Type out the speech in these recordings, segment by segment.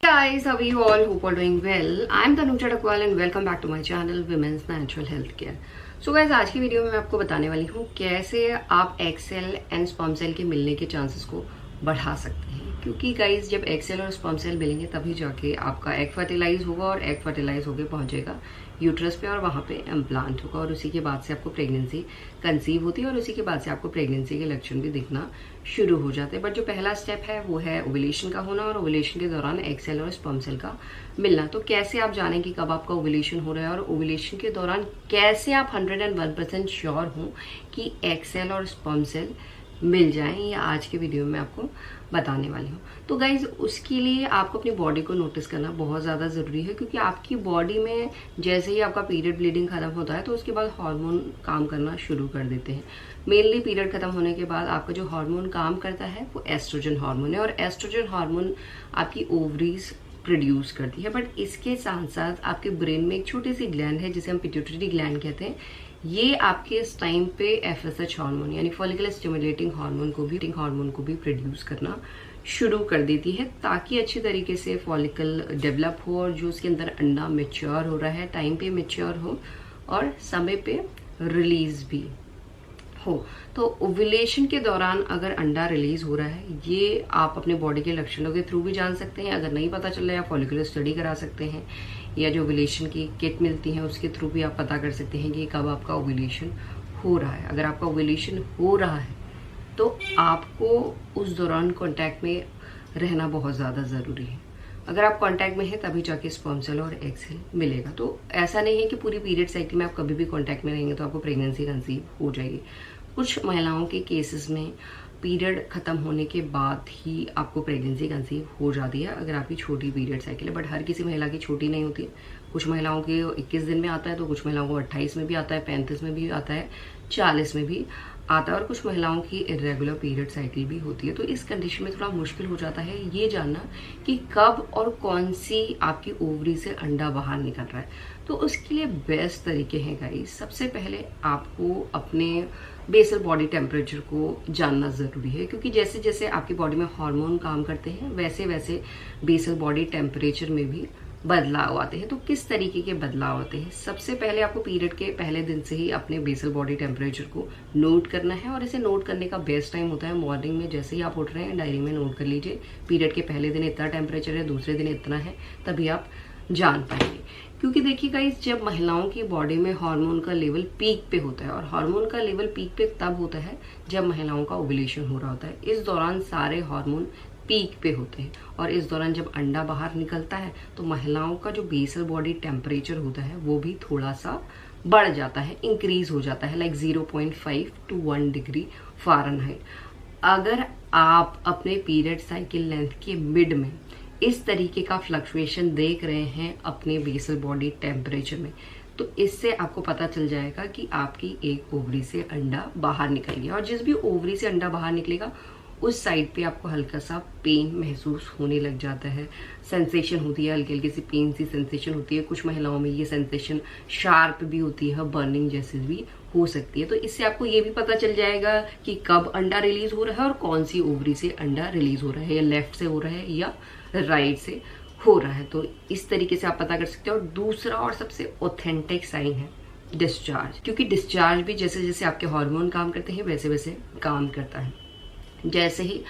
Guys, how are you all? Hope all doing well. I'm Tanuja Dakwal and welcome back to my channel Women's Natural Health Care. So guys, आज की video में मैं आपको बताने वाली हूँ कैसे आप egg cell and sperm cell के मिलने के चांसेस को बढ़ा सकते हैं। क्योंकि गाइज जब एग सेल और स्पर्म सेल मिलेंगे तभी जाके आपका एग फर्टिलाइज होगा और एग फर्टिलाइज होकर पहुंचेगा यूट्रस पे और वहाँ पे इम्प्लांट होगा और उसी के बाद से आपको प्रेगनेंसी कंसीव होती है और उसी के बाद से आपको प्रेगनेंसी के लक्षण भी दिखना शुरू हो जाते हैं। बट जो पहला स्टेप है वो है ओव्यूलेशन का होना और ओव्यूलेशन के दौरान एग सेल और स्पर्म सेल का मिलना। तो कैसे आप जानें कि कब आपका ओव्यूलेशन हो रहा है और ओव्यूलेशन के दौरान कैसे आप 101% श्योर हों कि एग सेल और स्पर्म सेल मिल जाएं, ये आज के वीडियो में आपको बताने वाली हूँ। तो गाइज उसके लिए आपको अपनी बॉडी को नोटिस करना बहुत ज़्यादा ज़रूरी है क्योंकि आपकी बॉडी में जैसे ही आपका पीरियड ब्लीडिंग खत्म होता है तो उसके बाद हार्मोन काम करना शुरू कर देते हैं। मेनली पीरियड खत्म होने के बाद आपका जो हार्मोन काम करता है वो एस्ट्रोजन हार्मोन है और एस्ट्रोजन हार्मोन आपकी ओवरीज प्रोड्यूस करती है। बट इसके साथ साथ आपके ब्रेन में एक छोटी सी ग्लैंड है जिसे हम पिट्यूटरी ग्लैंड कहते हैं। ये आपके इस टाइम पे एफएसएच हार्मोन यानी फॉलिकुलर स्टिमुलेटिंग हार्मोन को भी प्रोड्यूस करना शुरू कर देती है ताकि अच्छी तरीके से फॉलिकल डेवलप हो और जो उसके अंदर अंडा मैच्योर हो रहा है टाइम पे मैच्योर हो और समय पे रिलीज भी हो। तो ओव्यूलेशन के दौरान अगर अंडा रिलीज हो रहा है ये आप अपने बॉडी के लक्षणों के थ्रू भी जान सकते हैं। अगर नहीं पता चल रहा है आप फॉलिकुलर स्टडी करा सकते हैं या जो ओव्यूलेशन की किट मिलती है उसके थ्रू भी आप पता कर सकते हैं कि कब आपका ओव्यूलेशन हो रहा है। अगर आपका ओव्यूलेशन हो रहा है तो आपको उस दौरान कांटेक्ट में रहना बहुत ज़्यादा ज़रूरी है। अगर आप कांटेक्ट में हैं तभी जाके स्पर्म सेल और एग सेल मिलेगा। तो ऐसा नहीं है कि पूरी पीरियड साइकिल में आप कभी भी कांटेक्ट में रहेंगे तो आपको प्रेगनेंसी कंसीव हो जाएगी। कुछ महिलाओं के केसेस में पीरियड खत्म होने के बाद ही आपको प्रेगनेंसी कंसीव हो जाती है अगर आपकी छोटी पीरियड साइकिल है। बट हर किसी महिला की छोटी नहीं होती है। कुछ महिलाओं के 21 दिन में आता है तो कुछ महिलाओं को 28 में भी आता है, 35 में भी आता है, 40 में भी आता है और कुछ महिलाओं की इरेगुलर पीरियड साइकिल भी होती है। तो इस कंडीशन में थोड़ा मुश्किल हो जाता है ये जानना कि कब और कौन सी आपकी ओवरी से अंडा बाहर निकल रहा है। तो उसके लिए बेस्ट तरीके हैं गाइस। सबसे पहले आपको अपने बेसल बॉडी टेम्परेचर को जानना ज़रूरी है क्योंकि जैसे जैसे आपकी बॉडी में हार्मोन काम करते हैं वैसे वैसे बेसल बॉडी टेम्परेचर में भी बदलाव आते हैं। तो किस तरीके के बदलाव आते हैं? सबसे पहले आपको पीरियड के पहले दिन से ही अपने बेसल बॉडी टेम्परेचर को नोट करना है और इसे नोट करने का बेस्ट टाइम होता है मॉर्निंग में। जैसे ही आप उठ रहे हैं डायरी में नोट कर लीजिए पीरियड के पहले दिन इतना टेम्परेचर है, दूसरे दिन इतना है, तभी आप जान पाएंगे। क्योंकि देखिए गाइस जब महिलाओं की बॉडी में हार्मोन का लेवल पीक पे होता है और हार्मोन का लेवल पीक पे तब होता है जब महिलाओं का ओव्यूलेशन हो रहा होता है। इस दौरान सारे हार्मोन पीक पे होते हैं और इस दौरान जब अंडा बाहर निकलता है तो महिलाओं का जो बेसल बॉडी टेम्परेचर होता है वो भी थोड़ा सा बढ़ जाता है, इंक्रीज हो जाता है, लाइक 0.5 to 1 डिग्री फ़ारेनहाइट। अगर आप अपने पीरियड साइकिल लेंथ के मिड में इस तरीके का फ्लक्चुएशन देख रहे हैं अपने बेसल बॉडी टेम्परेचर में तो इससे आपको पता चल जाएगा कि आपकी एक ओवरी से अंडा बाहर निकल गया और जिस भी ओवरी से अंडा बाहर निकलेगा उस साइड पे आपको हल्का सा पेन महसूस होने लग जाता है, सेंसेशन होती है, हल्की हल्की सी पेन सी सेंसेशन होती है। कुछ महिलाओं में ये सेंसेशन शार्प भी होती है, बर्निंग जैसी भी हो सकती है। तो इससे आपको ये भी पता चल जाएगा कि कब अंडा रिलीज हो रहा है और कौन सी ओवरी से अंडा रिलीज हो रहा है, या लेफ्ट से हो रहा है या राइट से हो रहा है। तो इस तरीके से आप पता कर सकते हो। और दूसरा और सबसे ऑथेंटिक साइन है डिस्चार्ज, क्योंकि डिस्चार्ज भी जैसे जैसे आपके हार्मोन काम करते हैं वैसे वैसे काम करता है। जैसे ही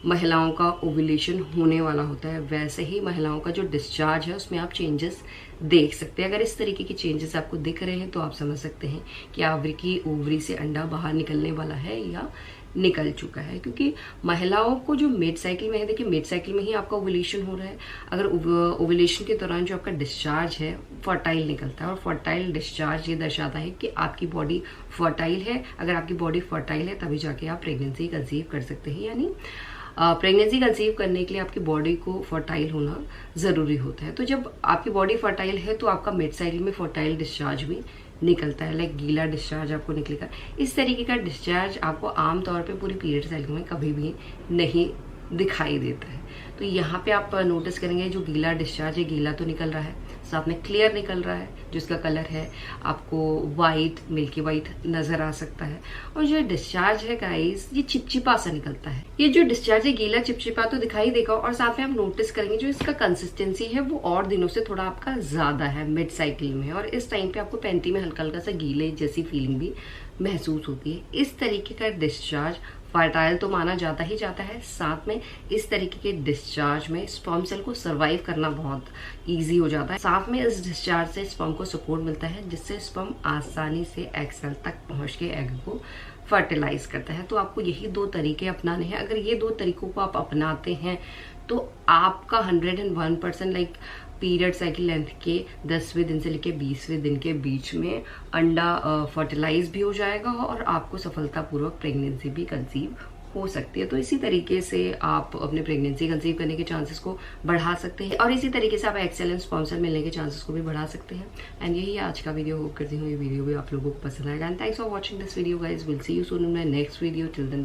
महिलाओं का ओव्यूलेशन होने वाला होता है वैसे ही महिलाओं का जो डिस्चार्ज है उसमें आप चेंजेस देख सकते हैं। अगर इस तरीके के चेंजेस आपको दिख रहे हैं तो आप समझ सकते हैं कि आपकी ओवरी से अंडा बाहर निकलने वाला है या निकल चुका है। क्योंकि महिलाओं को जो मिड साइकिल में है, देखिए मिड साइकिल में ही आपका ओव्यूलेशन हो रहा है। अगर ओव्यूलेशन के दौरान जो आपका डिस्चार्ज है फर्टाइल निकलता है और फर्टाइल डिस्चार्ज ये दर्शाता है कि आपकी बॉडी फर्टाइल है। अगर आपकी बॉडी फर्टाइल है तभी जाके आप प्रेगनेंसी कंसीव कर सकते हैं। यानी प्रेगनेंसी कंसीव करने के लिए आपकी बॉडी को फर्टाइल होना ज़रूरी होता है। तो जब आपकी बॉडी फर्टाइल है तो आपका मिड साइकिल में फर्टाइल डिस्चार्ज भी निकलता है, लाइक गीला डिस्चार्ज आपको निकलेगा। इस तरीके का डिस्चार्ज आपको आमतौर पे पूरी पीरियड साइकिल में कभी भी नहीं दिखाई देता है। तो यहाँ पे आप नोटिस करेंगे जो गीला डिस्चार्ज है गीला तो निकल रहा है, साथ में क्लियर निकल रहा है, जिसका कलर है आपको वाइट, मिल्की वाइट नजर आ सकता है। और जो डिस्चार्ज है गाइस, ये चिपचिपा सा निकलता है। ये जो डिस्चार्ज है गीला चिपचिपा तो दिखाई देगा, और साथ में आप नोटिस करेंगे जो इसका कंसिस्टेंसी है वो और दिनों से थोड़ा आपका ज्यादा है मिड साइकिल में, और इस टाइम पे आपको पैंटी में हल्का हल्का सा गीले जैसी फीलिंग भी महसूस होती है। इस तरीके का डिस्चार्ज फर्टाइल तो माना जाता ही जाता है, साथ में इस तरीके के डिस्चार्ज में स्पर्म सेल को सरवाइव करना बहुत इजी हो जाता है। साथ में इस डिस्चार्ज से स्पर्म को सपोर्ट मिलता है, जिससे स्पर्म आसानी से एग सेल तक पहुंच के एग को फर्टिलाइज करता है। तो आपको यही 2 तरीके अपनाने हैं। अगर ये 2 तरीकों को आप अपनाते हैं तो आपका 101% लाइक पीरियड साइकिल लेंथ के 10वें दिन से लेकर 20वें दिन के बीच में अंडा फर्टिलाइज भी हो जाएगा, और आपको सफलतापूर्वक प्रेगनेंसी भी कंसीव हो सकती है। तो इसी तरीके से आप अपने प्रेगनेंसी कंसीव करने के चांसेस को बढ़ा सकते हैं, और इसी तरीके से आप एक्सेल एंड स्पर्म सेल मिलने के चांसेस को भी बढ़ा सकते हैं। एंड यही आज का वीडियो। होप करती हूँ ये वीडियो भी आप लोगों को पसंद आएगा। And thanks for watching this video guys. Will see you soon in my next video. Till then